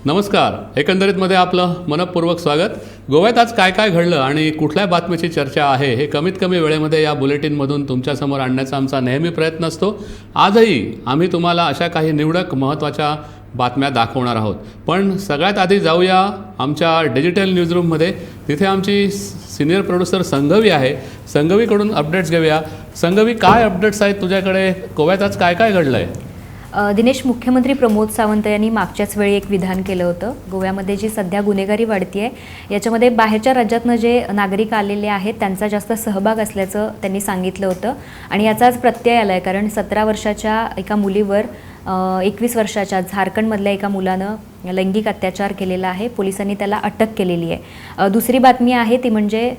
नमस्कार. एकंदरीतमध्ये आपलं मनपूर्वक स्वागत. गोव्यात आज काय काय घडलं आणि कुठल्या बातमीची चर्चा आहे हे कमीत कमी वेळेमध्ये या बुलेटिनमधून तुमच्यासमोर आणण्याचा आमचा नेहमी प्रयत्न असतो. आजही आम्ही तुम्हाला अशा काही निवडक महत्त्वाच्या बातम्या दाखवणार आहोत. पण सगळ्यात आधी जाऊया आमच्या डिजिटल न्यूजरूममध्ये. तिथे आमची सिनियर प्रोड्युसर संघवी आहे. संघवीकडून अपडेट्स घेऊया. संघवी, काय अपडेट्स आहेत तुझ्याकडे? गोव्यात आज काय काय घडलं आहे? दिनेश, मुख्यमंत्री प्रमोद सावंत यांनी मागच्याच वेळी एक विधान केलं होतं. गोव्यामध्ये जी सध्या गुन्हेगारी वाढती आहे याच्यामध्ये बाहेरच्या राज्यातनं जे नागरिक आलेले आहेत त्यांचा जास्त सहभाग असल्याचं त्यांनी सांगितलं होतं. आणि याचा आज प्रत्यय आला आहे, कारण 17 वर्षाच्या एका मुलीवर 21 वर्षाच्या झारखंडमधल्या एका मुलानं लैंगिक अत्याचार केलेला आहे. पोलिसांनी त्याला अटक केलेली आहे. दुसरी बातमी आहे ती म्हणजे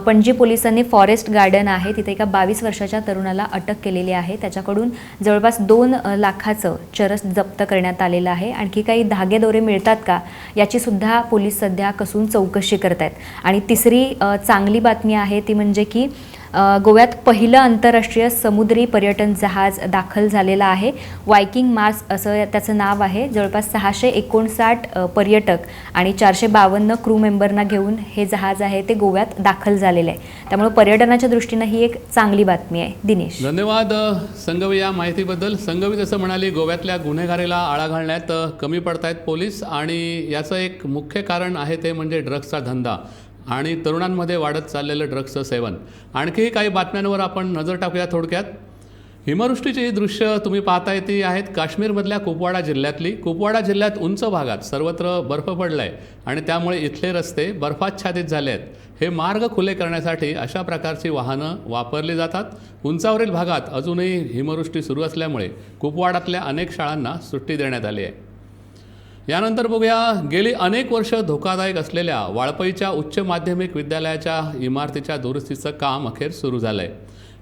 पणजी पोलिसांनी फॉरेस्ट गार्डन आहे तिथे एका 22 वर्षाच्या तरुणाला अटक केलेली आहे. त्याच्याकडून जवळपास 2 लाखाचं चरस जप्त करण्यात आलेलं आहे. आणखी काही धागेदोरे मिळतात का याची सुद्धा पोलीस सध्या कसून चौकशी करत आहेत. आणि तिसरी चांगली बातमी आहे ती म्हणजे की गोव्यात पहिलं आंतरराष्ट्रीय समुद्री पर्यटन जहाज दाखल झालेलं आहे. वायकिंग मार्स असं त्याचं नाव आहे. जवळपास 659 पर्यटक आणि 452 क्रू मेंबरना घेऊन हे जहाज आहे ते गोव्यात दाखल झालेलं आहे. त्यामुळे पर्यटनाच्या दृष्टीनं ही एक चांगली बातमी आहे. दिनेश, धन्यवाद संघवी या माहितीबद्दल. संघवी जसं म्हणाली, गोव्यातल्या गुन्हेगारीला आळा घालण्यात कमी पडतायत पोलीस आणि याचं एक मुख्य कारण आहे ते म्हणजे ड्रग्सचा धंदा आणि तरुणांमध्ये वाढत चाललेलं ड्रग्सचं सेवन. आणखीही काही बातम्यांवर आपण नजर टाकूया थोडक्यात. हिमवृष्टीची ही दृश्य तुम्ही पाहताय ती आहेत काश्मीरमधल्या कुपवाडा जिल्ह्यातली. कुपवाडा जिल्ह्यात उंच भागात सर्वत्र बर्फ पडला आहे आणि त्यामुळे इथले रस्ते बर्फाच्छादित झाले आहेत. हे मार्ग खुले करण्यासाठी अशा प्रकारची वाहनं वापरली जातात. उंचावरील भागात अजूनही हिमवृष्टी सुरू असल्यामुळे कुपवाडातल्या अनेक शाळांना सुट्टी देण्यात आली आहे. यानंतर बघूया, गेली अनेक वर्ष धोकादायक असलेल्या वाळपईच्या उच्च माध्यमिक विद्यालयाच्या इमारतीच्या दुरुस्तीचं काम अखेर सुरू झालं आहे.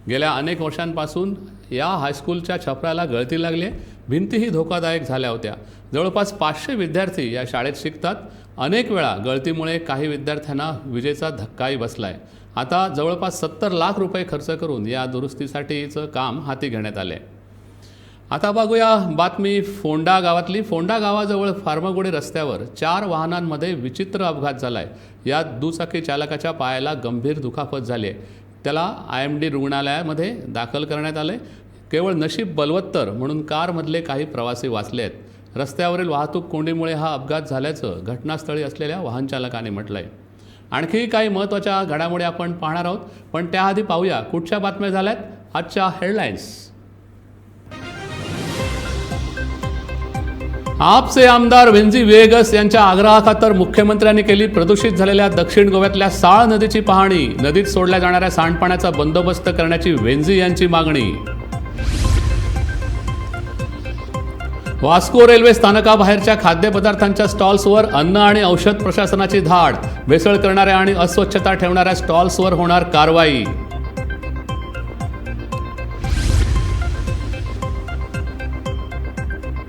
गेल्या अनेक वर्षांपासून या हायस्कूलच्या छपराला गळती लागली आहे. भिंतीही धोकादायक झाल्या होत्या. जवळपास 500 विद्यार्थी या शाळेत शिकतात. अनेक वेळा गळतीमुळे काही विद्यार्थ्यांना विजेचा धक्काही बसला आहे. आता जवळपास 70 लाख रुपये खर्च करून या दुरुस्तीसाठीचं काम हाती घेण्यात आले आहे. आता बघूया बातमी फोंडा गावातली. फोंडा गावाजवळ फार्मगुडी रस्त्यावर 4 वाहनांमध्ये विचित्र अपघात झाला आहे. यात दुचाकी चालकाच्या पायाला गंभीर दुखापत झाली आहे. त्याला IMD रुग्णालयामध्ये दाखल करण्यात आले. केवळ नशीब बलवत्तर म्हणून कारमधले काही प्रवासी वाचले आहेत. रस्त्यावरील वाहतूक कोंडीमुळे हा अपघात झाल्याचं घटनास्थळी असलेल्या वाहन चालकाने म्हटलं आहे. आणखी काही महत्त्वाच्या घडामोडी आपण पाहणार आहोत, पण त्याआधी पाहूया कुठच्या बातम्या झाल्यात आजच्या हेडलाईन्स. आपचे आमदार वेंजी वेगस यांच्या आग्रहाखातर मुख्यमंत्र्यांनी केली प्रदूषित झालेल्या दक्षिण गोव्यातल्या साळ नदीची पाहणी. नदीत सोडल्या जाणाऱ्या सांडपाण्याचा बंदोबस्त करण्याची वेंजी यांची मागणी. वास्को रेल्वे स्थानकाबाहेरच्या खाद्यपदार्थांच्या स्टॉल्सवर अन्न आणि औषध प्रशासनाची धाड. भेसळ करणाऱ्या आणि अस्वच्छता ठेवणाऱ्या स्टॉल्सवर होणार कारवाई.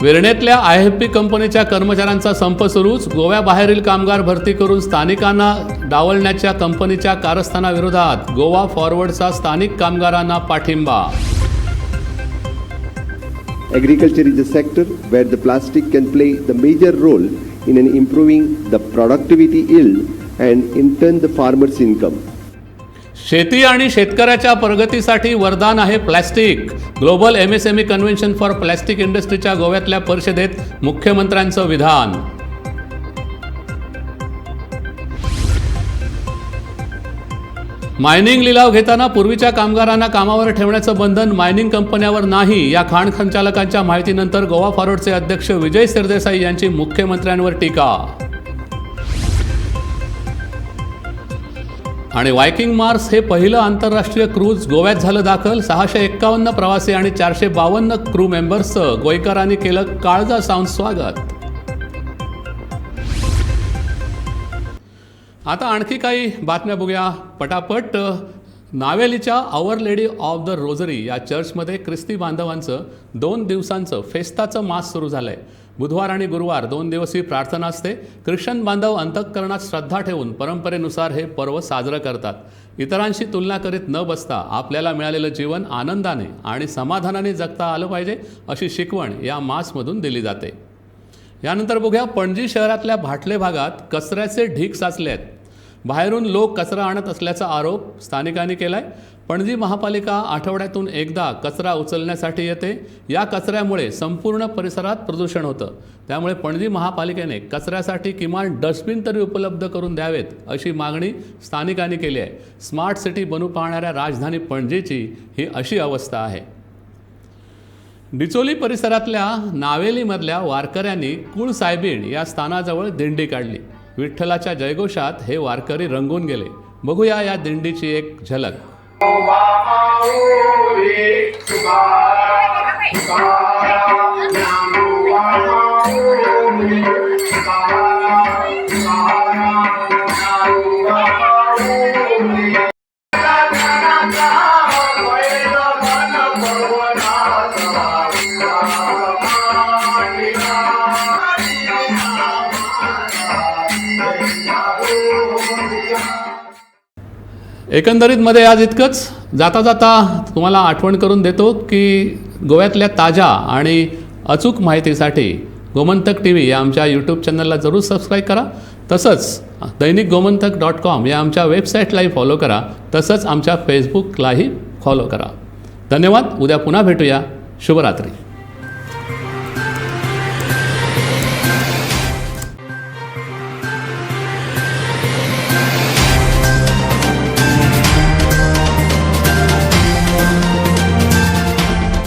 वेर्णेतल्या IFP कंपनीच्या कर्मचाऱ्यांचा संप सुरूच. गोव्याबाहेरील कामगार भरती करून स्थानिकांना डावलण्याच्या कंपनीच्या कारस्थानाविरोधात गोवा फॉरवर्डचा स्थानिक कामगारांना पाठिंबा. Agriculture is a sector where the plastic can play the major role in improving the productivity yield and in turn the farmer's income. शेती आणि शेतकऱ्याच्या प्रगतीसाठी वरदान आहे plastic. Global MSME convention for plastic इंडस्ट्रीच्या गोव्यातल्या परिषदेत मुख्यमंत्र्यांचं विधान. मायनिंग लिलाव घेताना पूर्वीच्या कामगारांना कामावर ठेवण्याचं बंधन मायनिंग कंपन्यांवर नाही. या खाण संचालकांच्या माहितीनंतर गोवा फॉरवर्डचे अध्यक्ष विजय सरदेसाई यांची मुख्यमंत्र्यांवर टीका. आणि वायकिंग मार्स हे पहिलं आंतरराष्ट्रीय क्रूज गोव्यात झालं दाखल. 651 प्रवासी आणि 452 क्रू मेंबर्सचं गोयकरांनी केलं काळजा सावंत स्वागत. आता आणखी काही बातम्या बघूया पटापट. नावेलीच्या आवर लेडी ऑफ द रोझरी या चर्चमध्ये ख्रिस्ती बांधवांचं 2 दिवसांचं फेस्ताचं मास सुरू झालं आहे. बुधवार आणि गुरुवार 2 दिवसीय प्रार्थना असते. ख्रिश्चन बांधव अंतःकरणात श्रद्धा ठेवून परंपरेनुसार हे पर्व साजरं करतात. इतरांशी तुलना करीत न बसता आपल्याला मिळालेलं जीवन आनंदाने आणि समाधानाने जगता आलं पाहिजे अशी शिकवण या मासमधून दिली जाते. यानंतर बघूया पणजी शहरातल्या भाटले भागात कचऱ्याचे ढीग साचले आहेत. बाहेरून लोक कचरा आणत असल्याचा आरोप स्थानिकांनी केला आहे. पणजी महापालिका आठवड्यातून एकदा कचरा उचलण्यासाठी येते. या कचऱ्यामुळे संपूर्ण परिसरात प्रदूषण होतं. त्यामुळे पणजी महापालिकेने कचऱ्यासाठी किमान डस्टबिन तरी उपलब्ध करून द्यावेत अशी मागणी स्थानिकांनी केली आहे. स्मार्ट सिटी बनू पाहणाऱ्या राजधानी पणजीची ही अशी अवस्था आहे. डिचोली परिसरातल्या नावेलीमधल्या वारकऱ्यांनी कुळ साहेबीण या स्थानाजवळ दिंडी काढली. विठ्ठलाच्या जयघोषात हे वारकरी रंगून गेले. बघूया या दिंडीची एक झलक. एकंदरीतमध्ये आज इतकंच. जाता जाता तुम्हाला आठवण करून देतो की गोव्यातल्या ताज्या आणि अचूक माहितीसाठी गोमंतक TV या आमच्या यूट्यूब चॅनलला जरूर सबस्क्राईब करा. तसंच दैनिकगोमंतक.com या आमच्या वेबसाईटलाही फॉलो करा. तसंच आमच्या फेसबुकलाही फॉलो करा. धन्यवाद. उद्या पुन्हा भेटूया. शुभरात्री.